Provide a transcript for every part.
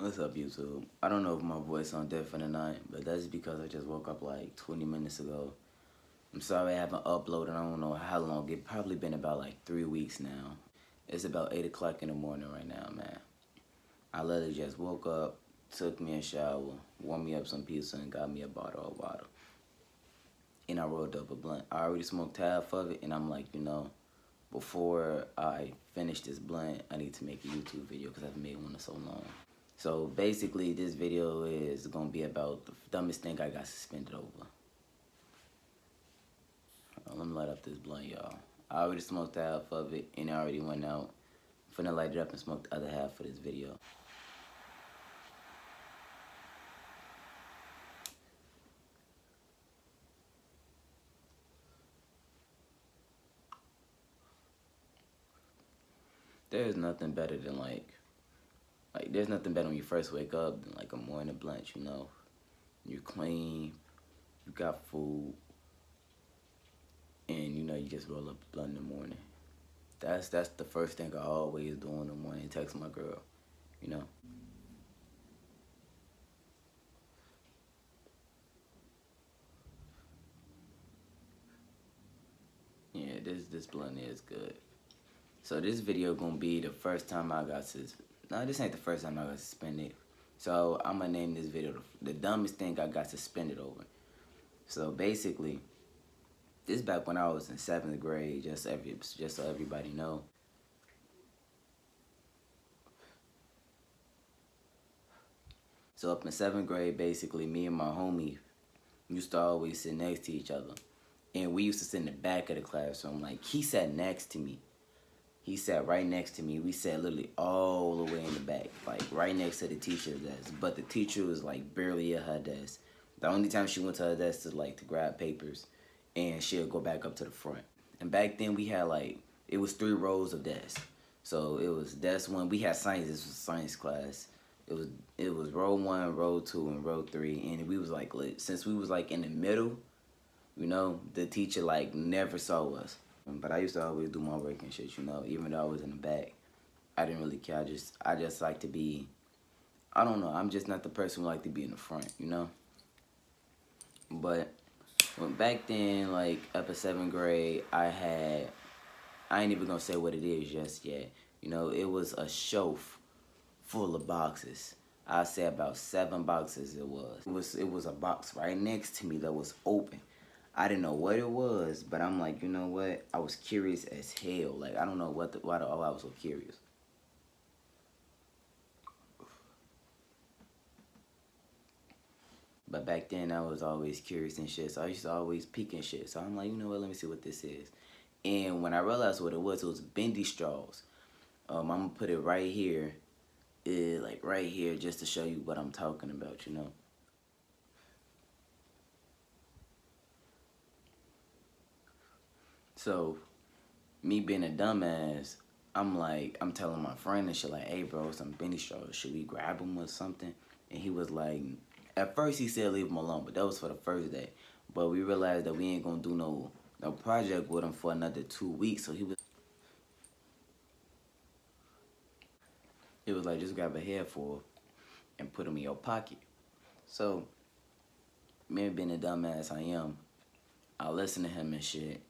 What's up, YouTube? I don't know if my voice sounds different or not, but that's because I just woke up like 20 minutes ago. I'm sorry I haven't uploaded. I don't know how long. It's probably been about like 3 weeks now. It's about 8 o'clock in the morning right now, man. I literally just woke up, took me a shower, warmed me up some pizza, and got me a bottle of water. And I rolled up a blunt. I already smoked half of it, and I'm like, before I finish this blunt, I need to make a YouTube video because I haven't made one in so long. So basically, this video is gonna be about the dumbest thing I got suspended over. Let me light up this blunt, y'all. I already smoked half of it, and I already went out. I'm finna light it up and smoke the other half for this video. There's nothing better than there's nothing better when you first wake up than like a morning blunt, You're clean, you got food, and you just roll up a blunt in the morning. That's the first thing I always do in the morning, text my girl. Yeah, this blunt is good. So this video gonna be the first time I got no, this ain't the first time I got suspended. So I'm gonna name this video the dumbest thing I got suspended over. So basically, this back when I was in 7th grade, just so everybody know. So up in 7th grade, basically, me and my homie used to always sit next to each other. And we used to sit in the back of the classroom. Like, he sat next to me. He sat right next to me. We sat literally all the way in the back, like right next to the teacher's desk. But the teacher was like barely at her desk. The only time she went to her desk is like to grab papers, and she'll go back up to the front. And back then we had it was 3 rows of desks. So it was desk 1. We had science. This was science class. It was row 1, row 2, and row 3. And we was like since we was like in the middle, the teacher like never saw us. But I used to always do my work and shit, even though I was in the back. I didn't really care. I just like to be, I don't know, I'm just not the person who like to be in the front, But back then, like up in 7th grade, I ain't even gonna say what it is just yet. It was a shelf full of boxes. I'd say about 7 boxes it was. It was a box right next to me that was open. I didn't know what it was, but I'm like, you know what? I was curious as hell. Like, I don't know why I was so curious. But back then, I was always curious and shit, so I used to always peek and shit. So I'm like, you know what? Let me see what this is. And when I realized what it was bendy straws. I'm gonna put it right here, like right here, just to show you what I'm talking about. So, me being a dumbass, I'm telling my friend and shit like, hey bro, some bendy straws, should we grab them or something? And he was like, at first he said leave them alone, but that was for the first day. But we realized that we ain't gonna do no project with him for another 2 weeks, so he was like, just grab a handful and put them in your pocket. So, me being a dumbass I am, I listened to him and shit.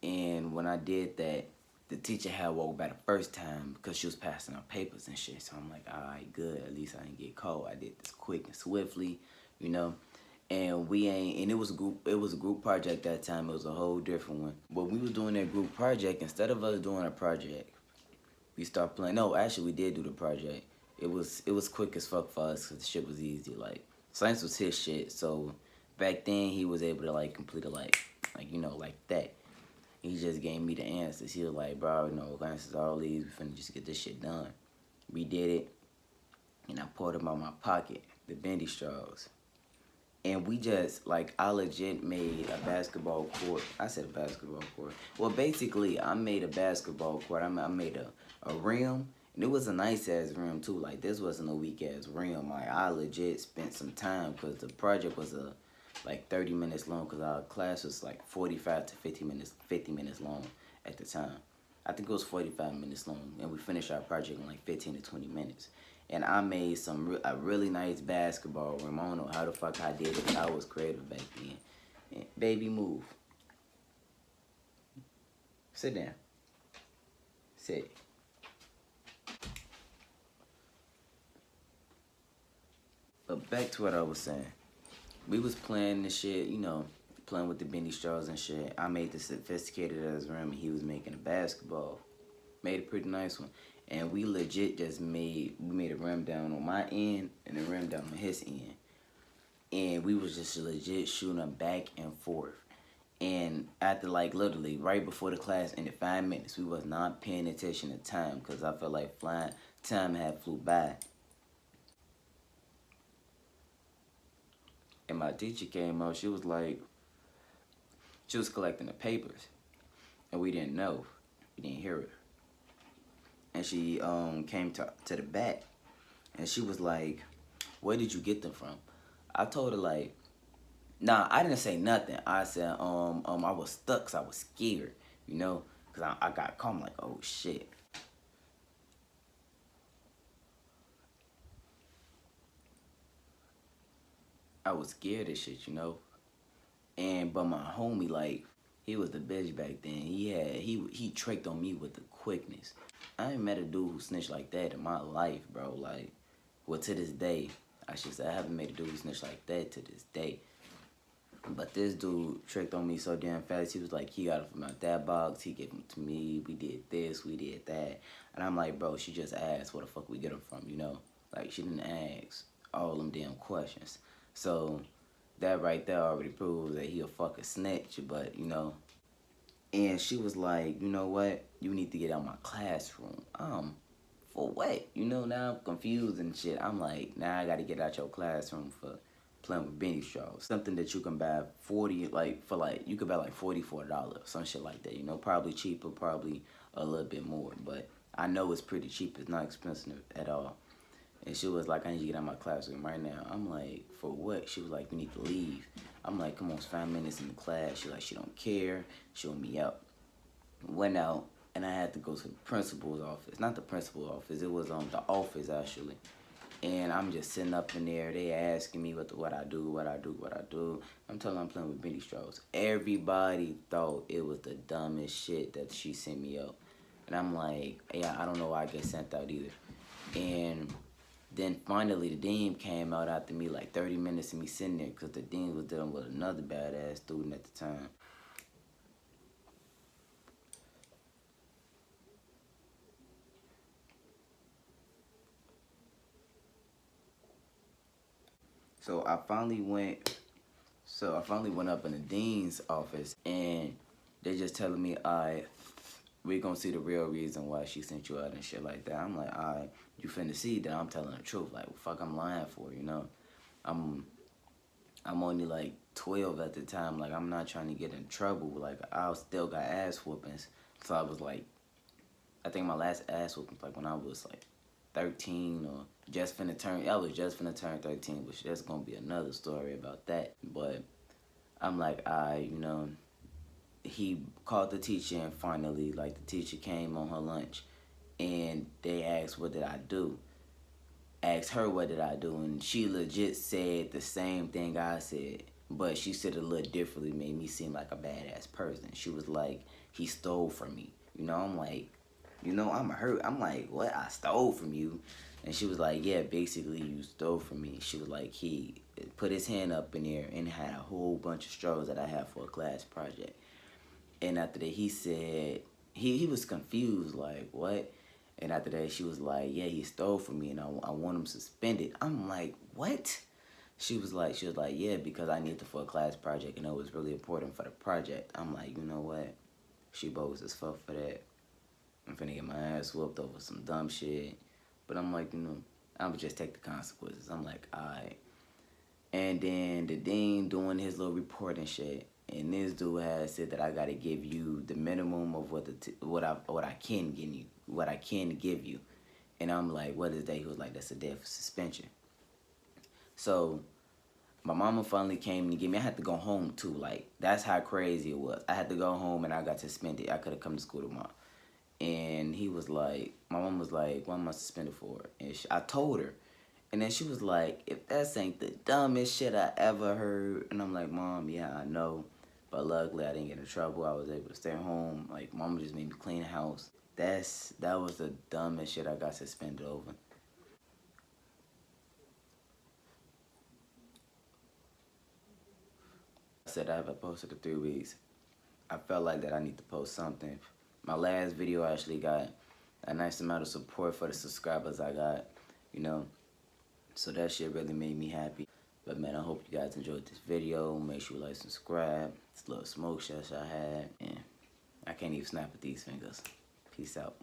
And when I did that, the teacher had woke by the first time because she was passing out papers and shit. So I'm like, all right, good. At least I didn't get caught. I did this quick and swiftly, And it was a group project that time. It was a whole different one. But we was doing that group project. Instead of us doing a project, we start playing. No, actually, we did do the project. It was quick as fuck for us because the shit was easy. Like, science was his shit. So back then, he was able to complete it like that. He just gave me the answers. He was like, bro, answers all these. We finna just get this shit done. We did it, and I poured them out my pocket, the bendy straws. And we just, I legit made a basketball court. I said a basketball court. Well, basically, I made a basketball court. I made a rim, and it was a nice-ass rim, too. Like, this wasn't a weak-ass rim. Like, I legit spent some time because the project was 30 minutes long because our class was 45 to 50 minutes long at the time. I think it was 45 minutes long, and we finished our project in 15 to 20 minutes. And I made a really nice basketball rim. I don't know how the fuck I did it, but I was creative back then. And baby, move. Sit down. Sit. But back to what I was saying. We was playing the shit, you know, playing with the bendy straws and shit. I made the sophisticated as rim, and he was making a basketball. Made a pretty nice one. And we legit just made a rim down on my end and a rim down on his end. And we was just legit shooting them back and forth. And after, like, literally right before the class ended, 5 minutes, we was not paying attention to time because I felt like time had flew by. And my teacher came out, she was collecting the papers. And we didn't know. We didn't hear her. And she came to the back. And she was like, where did you get them from? I told her, like, nah, I didn't say nothing. I said, I was stuck because I was scared, you know? Because I got caught. I'm like, oh, shit. I was scared of shit, you know? But my homie, like, he was the bitch back then. He tricked on me with the quickness. I ain't met a dude who snitched like that in my life, bro. Like, well, to this day, I should say I haven't met a dude who snitched like that to this day. But this dude tricked on me so damn fast. He was like, he got it from out that box. He gave them to me. We did this. We did that. And I'm like, bro, she just asked where the fuck we get them from, you know? Like, she didn't ask all them damn questions. So that right there already proves that he a fucking snitch, but, you know. And she was like, you know what? You need to get out of my classroom. For what? You know, now I'm confused and shit. I'm like, now I got to get out your classroom for playing with bendy straws. Something that you can buy you could buy like $44, some shit like that. You know, probably cheaper, probably a little bit more. But I know it's pretty cheap. It's not expensive at all. And she was like, I need to get out of my classroom right now. I'm like, for what? She was like, you need to leave. I'm like, come on, it's 5 minutes in the class. She like, she don't care. She want me out. Went out, and I had to go to the principal's office. Not the principal's office. It was the office, actually. And I'm just sitting up in there. They asking me what I do. I'm telling them I'm playing with bendy straws. Everybody thought it was the dumbest shit that she sent me out. And I'm like, yeah, I don't know why I get sent out either. And then finally the dean came out after me, like 30 minutes of me sitting there, because the dean was dealing with another badass student at the time. So I finally went up in the dean's office, and they just telling me, all right, we're gonna see the real reason why she sent you out and shit like that. I'm like, all right, you finna see that I'm telling the truth. Like, fuck, I'm lying for, you know? I'm only like 12 at the time. Like, I'm not trying to get in trouble. Like, I still got ass whoopings. So I was like, I think my last ass whooping was like when I was like 13 or I was just finna turn 13, which that's gonna be another story about that. But I'm like, you know, he called the teacher, and finally, like, the teacher came on her lunch, and they asked, what did I do? Asked her, what did I do? And she legit said the same thing I said, but she said it a little differently, made me seem like a badass person. She was like, he stole from me. You know, I'm like, you know, I'm hurt. I'm like, what? I stole from you? And she was like, yeah, basically you stole from me. She was like, he put his hand up in there and had a whole bunch of straws that I had for a class project. And after that, he said, he was confused, like, what? And after that, she was like, yeah, he stole from me, and I want him suspended. I'm like, what? She was like, yeah, because I need it for a class project, and it was really important for the project. I'm like, you know what? She bogus as fuck for that. I'm finna get my ass whooped over some dumb shit. But I'm like, you know, I would just take the consequences. I'm like, alright. And then the dean doing his little report and shit. And this dude has said that I gotta give you the minimum of what I can give you. And I'm like, what is that? He was like, that's a day for suspension. So my mama finally came to get me. I had to go home too. Like, that's how crazy it was. I had to go home and I got suspended. I could have come to school tomorrow. And he was like, my mom was like, what am I suspended for? And I told her. And then she was like, if that ain't the dumbest shit I ever heard. And I'm like, Mom, yeah, I know. But luckily I didn't get in trouble. I was able to stay home. Like, Mama just made me clean the house. That was the dumbest shit I got suspended over. I said I haven't posted in 3 weeks. I felt like that I need to post something. My last video actually got a nice amount of support for the subscribers I got, you know. So that shit really made me happy. But man, I hope you guys enjoyed this video. Make sure you like, subscribe. It's a little smoke shots I had. And I can't even snap with these fingers. Peace out.